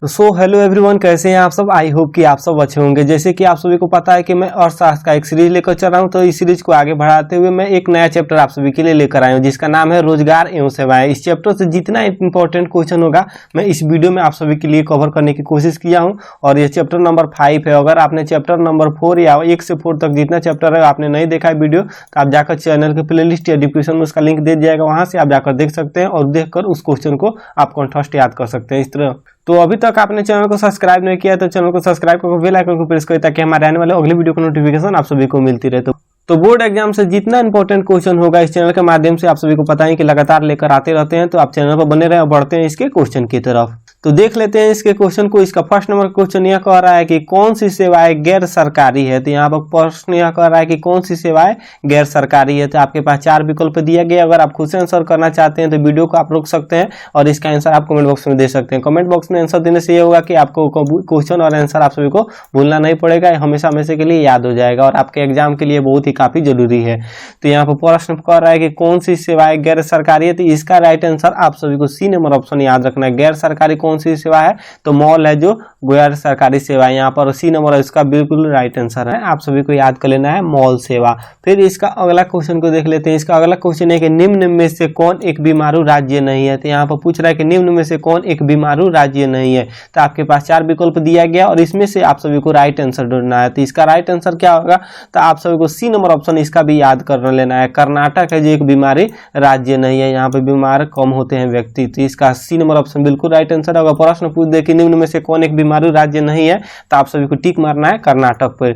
तो hello everyone, कैसे हैं आप सब। आई होप कि आप सब अच्छे होंगे। जैसे कि आप सभी को पता है कि मैं अर्थशास्त्र का एक सीरीज लेकर चल रहा हूं, तो इस सीरीज को आगे बढ़ाते हुए मैं एक नया चैप्टर आप सभी के लिए लेकर आया हूं, जिसका नाम है रोजगार एवं सेवाएं। इस चैप्टर से जितना इंपॉर्टेंट क्वेश्चन होगा मैं इस वीडियो में आप सभी के लिए कवर करने की कोशिश किया हूँ। और ये चैप्टर नंबर 5 है। अगर आपने चैप्टर नंबर 4 या 1 से 4 तक जितना चैप्टर है आपने नहीं देखा है वीडियो, तो आप जाकर चैनल के प्ले लिस्ट या डिस्क्रिप्शन में उसका लिंक दे दिया जाएगा, वहां से आप जाकर देख सकते हैं और देखकर उस क्वेश्चन को आप कंठस्थ याद कर सकते हैं इस तरह। तो अभी तक आपने चैनल को सब्सक्राइब नहीं किया तो चैनल को सब्सक्राइब करके बेल आइकन को प्रेस करें, ताकि हमारे आने वाले अगली वीडियो की नोटिफिकेशन आप सभी को मिलती रहे। तो बोर्ड एग्जाम से जितना इंपॉर्टेंट क्वेश्चन होगा इस चैनल के माध्यम से आप सभी को पता है कि लगातार लेकर आते रहते हैं, तो आप चैनल पर बने रहे और बढ़ते हैं इसके क्वेश्चन की तरफ। तो देख लेते हैं इसके क्वेश्चन को। इसका फर्स्ट नंबर क्वेश्चन यह कह रहा है कि कौन सी सेवाएं गैर सरकारी है। तो यहाँ पर प्रश्न यह कह रहा है कि कौन सी सेवाएं गैर सरकारी है। तो आपके पास 4 विकल्प दिया गया। अगर आप खुद से आंसर करना चाहते हैं तो वीडियो को आप रोक सकते हैं और इसका आंसर आप कमेंट बॉक्स में दे सकते हैं। कमेंट बॉक्स में आंसर देने से ये होगा कि आपको क्वेश्चन और आंसर आप सभी को भूलना नहीं पड़ेगा, हमेशा हमेशा के लिए याद हो जाएगा और आपके एग्जाम के लिए बहुत ही काफी जरूरी है। तो यहाँ पर प्रश्न कह रहा है कि कौन सी सेवाएं गैर सरकारी है। तो इसका राइट आंसर आप सभी को सी नंबर ऑप्शन याद रखना है। गैर सरकारी कौन सी सेवा है, तो मॉल है जो गैर सरकारी सेवा है। यहाँ पर सी नंबर इसका बिल्कुल राइट आंसर है, आप सभी को याद कर लेना है मॉल सेवा। फिर इसका अगला क्वेश्चन को देख लेते हैं। इसका अगला क्वेश्चन है कि निम्न में से कौन एक बीमारू राज्य नहीं है। तो यहाँ पर पूछ रहा है कि निम्न में से कौन एक बीमारू राज्य नहीं है। तो आपके पास 4 विकल्प दिया गया और इसमें से आप सभी को राइट आंसर ढूंढना है। तो इसका राइट आंसर क्या होगा, तो आप सभी को सी नंबर ऑप्शन इसका भी याद कर लेना है। कर्नाटक है जो एक बीमारी राज्य नहीं है, यहाँ पे बीमार कम होते हैं व्यक्ति। तो इसका सी नंबर ऑप्शन बिल्कुल राइट आंसर है। अगर प्रश्न पूछ दे कि निम्न में से कौन एक बीमारू राज्य नहीं है, तो आप सभी को टिक मारना है कर्नाटक पर।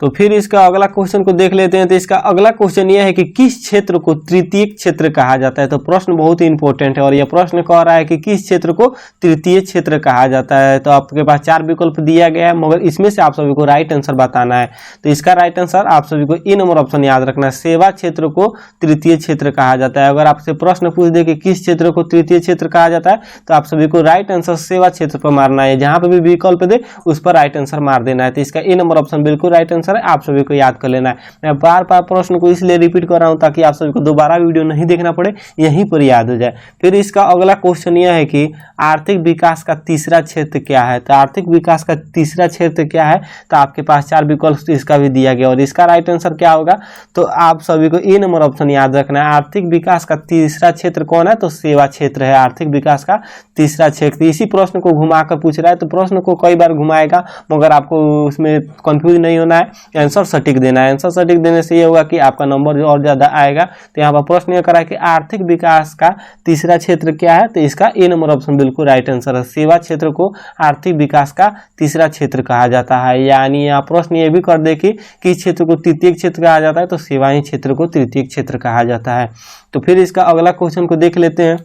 तो फिर इसका अगला क्वेश्चन को देख लेते हैं। तो इसका अगला क्वेश्चन यह है कि किस क्षेत्र को तृतीय क्षेत्र कहा जाता है। तो प्रश्न बहुत ही इंपॉर्टेंट है और यह प्रश्न कह रहा है कि किस क्षेत्र को तृतीय क्षेत्र कहा जाता है। तो आपके पास 4 विकल्प दिया गया है, मगर इसमें से आप सभी को राइट आंसर बताना है। तो इसका राइट आंसर आप सभी को ए नंबर ऑप्शन याद रखना है। सेवा क्षेत्र को तृतीय क्षेत्र कहा जाता है। अगर आपसे प्रश्न पूछ दे कि किस क्षेत्र को तृतीय क्षेत्र कहा जाता है, तो आप सभी को राइट आंसर सेवा क्षेत्र पर मारना है। जहां पर भी विकल्प दे उस पर राइट आंसर मार देना है। तो इसका ए नंबर ऑप्शन बिल्कुल राइट आंसर है, आप सभी को याद कर लेना है। मैं बार बार प्रश्न को इसलिए रिपीट कर रहा हूं ताकि आप सभी को दोबारा वीडियो नहीं देखना पड़े, यहीं पर याद हो जाए। फिर इसका अगला क्वेश्चन यह है कि आर्थिक विकास का तीसरा क्षेत्र क्या है। तो आर्थिक विकास का तीसरा क्षेत्र क्या है, तो आपके पास 4 विकल्प इसका भी दिया गया और इसका राइट आंसर क्या होगा, तो आप सभी को ए नंबर ऑप्शन याद रखना है। आर्थिक विकास का तीसरा क्षेत्र कौन है, तो सेवा क्षेत्र है आर्थिक विकास का तीसरा क्षेत्र। इसी प्रश्न को घुमाकर पूछ रहा है, तो प्रश्न को कई बार घुमाएगा, मगर आपको उसमें कंफ्यूज नहीं होना है, आंसर सटीक देना है। आंसर सटीक देने से ये होगा कि आपका नंबर और ज्यादा आएगा। तो यहाँ पर प्रश्न ये करा कि आर्थिक विकास का तीसरा क्षेत्र क्या है, तो इसका ए नंबर ऑप्शन बिल्कुल राइट आंसर है। सेवा क्षेत्र को आर्थिक विकास का तीसरा क्षेत्र कहा जाता है। यानी यहाँ प्रश्न ये भी कर दे कि किस क्षेत्र को तृतीय क्षेत्र कहा जाता है, तो सेवाएं क्षेत्र को तृतीय क्षेत्र कहा जाता है। तो फिर इसका अगला क्वेश्चन को देख लेते हैं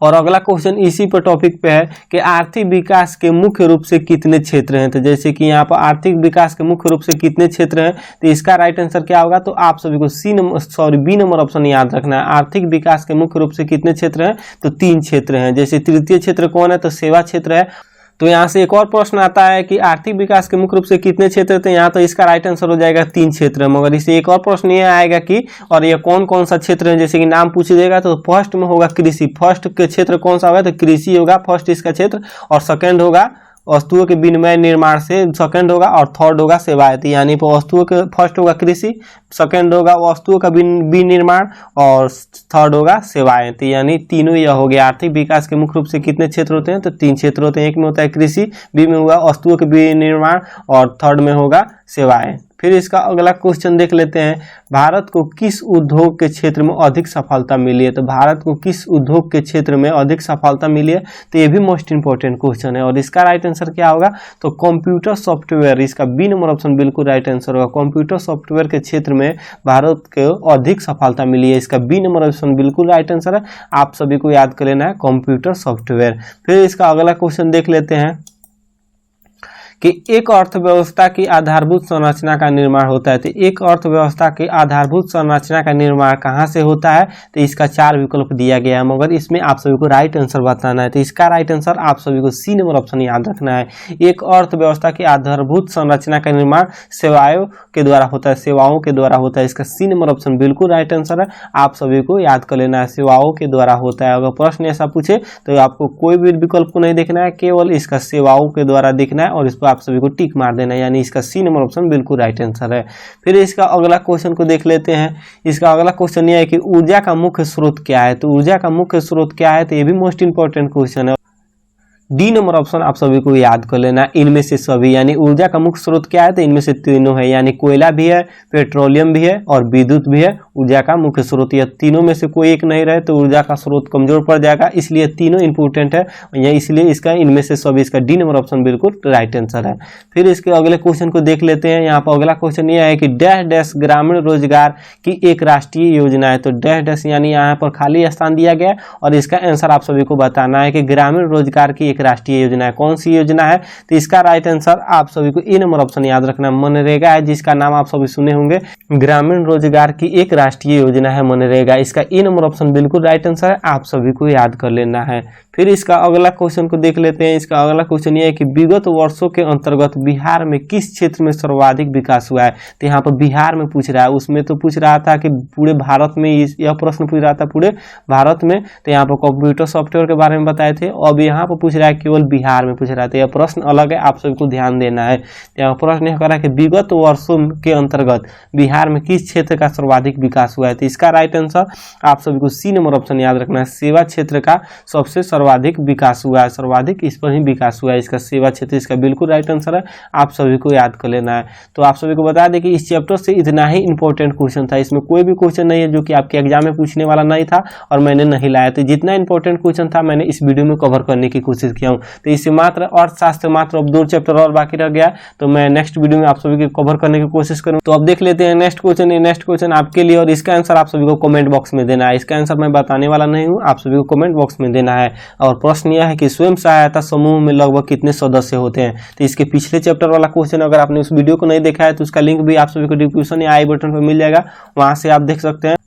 और अगला क्वेश्चन इसी पर टॉपिक पे है कि आर्थिक विकास के मुख्य रूप से कितने क्षेत्र हैं। तो जैसे कि यहाँ पर आर्थिक विकास के मुख्य रूप से कितने क्षेत्र हैं, तो इसका राइट आंसर क्या होगा, तो आप सभी को बी नंबर ऑप्शन याद रखना है। आर्थिक विकास के मुख्य रूप से कितने क्षेत्र हैं, तो 3 क्षेत्र हैं। जैसे तृतीय क्षेत्र कौन है, तो सेवा क्षेत्र है। तो यहाँ से एक और प्रश्न आता है कि आर्थिक विकास के मुख्य रूप से कितने क्षेत्र थे। यहाँ तो इसका राइट आंसर हो जाएगा 3 क्षेत्र, मगर इससे एक और प्रश्न ये आएगा कि और ये कौन कौन सा क्षेत्र है, जैसे कि नाम पूछ देगा। तो फर्स्ट में होगा कृषि, फर्स्ट के क्षेत्र कौन सा होगा, तो कृषि होगा फर्स्ट इसका क्षेत्र, और सेकंड होगा वस्तुओं के विनिमय निर्माण से सेकंड होगा, और थर्ड होगा सेवाएं। यानी वस्तुओं के फर्स्ट होगा कृषि, सेकंड होगा वस्तुओं का विनिर्माण, और थर्ड होगा सेवाएं। तो यानी तीनों यह हो गया। आर्थिक विकास के मुख्य रूप से कितने क्षेत्र होते हैं, तो 3 क्षेत्र होते हैं। एक में होता है कृषि, बी में होगा वस्तुओं के विनिर्माण, और थर्ड में होगा सेवाएं। फिर इसका अगला क्वेश्चन देख लेते हैं। भारत को किस उद्योग के क्षेत्र में अधिक सफलता मिली है। तो भारत को किस उद्योग के क्षेत्र में अधिक सफलता मिली है, तो ये भी मोस्ट इंपॉर्टेंट क्वेश्चन है और इसका राइट आंसर क्या होगा, तो कंप्यूटर सॉफ्टवेयर। इसका बी नंबर ऑप्शन बिल्कुल राइट आंसर होगा। कंप्यूटर सॉफ्टवेयर के क्षेत्र में भारत को अधिक सफलता मिली है, इसका बी नंबर ऑप्शन बिल्कुल राइट आंसर है। आप सभी को याद कर लेना है कंप्यूटर सॉफ्टवेयर। फिर इसका अगला क्वेश्चन देख लेते हैं कि एक अर्थव्यवस्था की आधारभूत संरचना का निर्माण होता है। तो एक अर्थव्यवस्था की आधारभूत संरचना का निर्माण कहाँ से होता है, तो इसका 4 विकल्प दिया गया है, मगर इसमें आप सभी को राइट आंसर बताना है। तो इसका राइट आंसर आप सभी को सी नंबर ऑप्शन याद रखना है। एक अर्थव्यवस्था की आधारभूत संरचना का निर्माण सेवाओं के द्वारा होता है, सेवाओं के द्वारा होता है। इसका सी नंबर ऑप्शन बिल्कुल राइट आंसर है, आप सभी को याद कर लेना है, सेवाओं के द्वारा होता है। अगर प्रश्न ऐसा पूछे तो आपको कोई भी विकल्प को नहीं देखना है, केवल इसका सेवाओं के द्वारा देखना है और इस पर आप सभी को टिक मार देना है, यानी इसका सी नंबर ऑप्शन बिल्कुल राइट आंसर है। फिर इसका अगला क्वेश्चन को देख लेते हैं। इसका अगला क्वेश्चन यह है कि ऊर्जा का मुख्य स्रोत क्या है। तो ऊर्जा का मुख्य स्रोत क्या है, तो ये भी मोस्ट इंपॉर्टेंट क्वेश्चन है। डी नंबर ऑप्शन आप सभी को याद कर लेना, इनमें से सभी, यानी ऊर्जा का मुख्य स्रोत क्या है, तो इनमें से तीनों है, यानी कोयला भी है, पेट्रोलियम भी है और विद्युत भी है। ऊर्जा का मुख्य स्रोत यह तीनों में से कोई एक नहीं रहे तो ऊर्जा का स्रोत कमजोर पड़ जाएगा, इसलिए तीनों इंपोर्टेंट है, इसलिए इसका इनमें से सभी, इसका डी नंबर ऑप्शन बिल्कुल राइट आंसर है। फिर इसके अगले क्वेश्चन को देख लेते हैं। यहाँ पर अगला क्वेश्चन यह है कि डैश डैश ग्रामीण रोजगार की एक राष्ट्रीय योजना है। तो डैश डैश यानी यहाँ पर खाली स्थान दिया गया और इसका आंसर आप सभी को बताना है कि ग्रामीण रोजगार की एक राष्ट्रीय योजना है, कौन सी योजना है। तो इसका राइट आंसर आप सभी को ई नंबर ऑप्शन याद रखना, मनरेगा है, जिसका नाम आप सभी सुने होंगे। ग्रामीण रोजगार की एक राष्ट्रीय योजना है मनरेगा, इसका ई नंबर ऑप्शन बिल्कुल राइट आंसर है, आप सभी को याद कर लेना है। फिर इसका अगला क्वेश्चन को देख लेते हैं। इसका अगला क्वेश्चन ये है कि विगत वर्षों के अंतर्गत बिहार में किस क्षेत्र में सर्वाधिक विकास हुआ है। तो यहाँ पर बिहार में पूछ रहा है, उसमें तो पूछ रहा था कि पूरे भारत में, यह प्रश्न पूछ रहा था पूरे भारत में, तो यहाँ पर कंप्यूटर सॉफ्टवेयर के बारे में बताए थे। अब यहाँ पर पूछ रहा है केवल बिहार में पूछ रहा था, यह प्रश्न अलग है, आप सभी को ध्यान देना है। यहाँ प्रश्न यह कर रहा है कि विगत वर्षों के अंतर्गत बिहार में किस क्षेत्र का सर्वाधिक विकास हुआ है। तो इसका राइट आंसर आप सभी को सी नंबर ऑप्शन याद रखना है, सेवा क्षेत्र का सबसे सर्वाधिक विकास हुआ है, सर्वाधिक इस पर ही विकास हुआ है, इसका सेवा क्षेत्र, इसका बिल्कुल राइट आंसर है, आप सभी को याद कर लेना है। तो आप सभी को बता दें कि इस चैप्टर से इतना ही इंपॉर्टेंट क्वेश्चन था, इसमें कोई भी क्वेश्चन नहीं है जो कि आपके एग्जाम में पूछने वाला नहीं था और मैंने नहीं लाया। तो जितना इंपॉर्टेंट क्वेश्चन था मैंने इस वीडियो में कवर करने की कोशिश किया हूँ। तो इससे मात्र अर्थशास्त्र मात्र अब 2 चैप्टर और बाकी रह गया, तो मैं नेक्स्ट वीडियो में आप सभी को कवर करने की कोशिश करूँ। तो अब देख लेते हैं नेक्स्ट क्वेश्चन। ये नेक्स्ट क्वेश्चन आपके लिए और इसका आंसर आप सभी को कमेंट बॉक्स में देना है। इसका आंसर मैं बताने वाला नहीं हूँ, आप सभी को कमेंट बॉक्स में देना है। और प्रश्न यह है कि स्वयं सहायता समूह में लगभग कितने सदस्य होते हैं। तो इसके पिछले चैप्टर वाला क्वेश्चन, अगर आपने उस वीडियो को नहीं देखा है तो उसका लिंक भी आप सभी को डिस्क्रिप्शन या आई बटन पर मिल जाएगा, वहां से आप देख सकते हैं।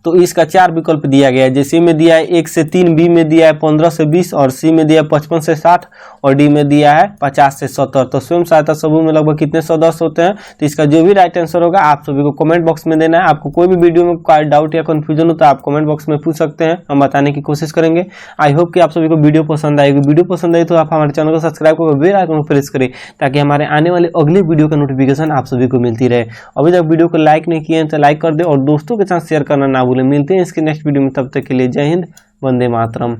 तो इसका 4 विकल्प दिया गया है, जैसे में दिया है 1 से 3, बी में दिया है 15 से 20 और सी में दिया है 55 से 60 और डी में दिया है 50 से 70। तो स्वयं सहायता समूह में लगभग कितने सदस्य होते हैं। तो इसका जो भी राइट आंसर होगा आप सभी को कमेंट बॉक्स में देना है। आपको कोई भी वीडियो में कोई डाउट या कंफ्यूजन हो तो आप कमेंट बॉक्स में पूछ सकते हैं, हम बताने की कोशिश करेंगे। आई होप कि आप सभी को वीडियो पसंद आएगी। वीडियो पसंद आई तो आप हमारे चैनल को सब्सक्राइब करके बेल आइकन को प्रेस करें ताकि हमारे आने वाले अगले वीडियो का नोटिफिकेशन आप सभी को मिलती रहे। अभी तक वीडियो को लाइक नहीं किए तो लाइक कर दे और दोस्तों के साथ शेयर करना ना भूलें। मिलते हैं इसके नेक्स्ट वीडियो में, तब तक के लिए जय हिंद, वंदे मातरम।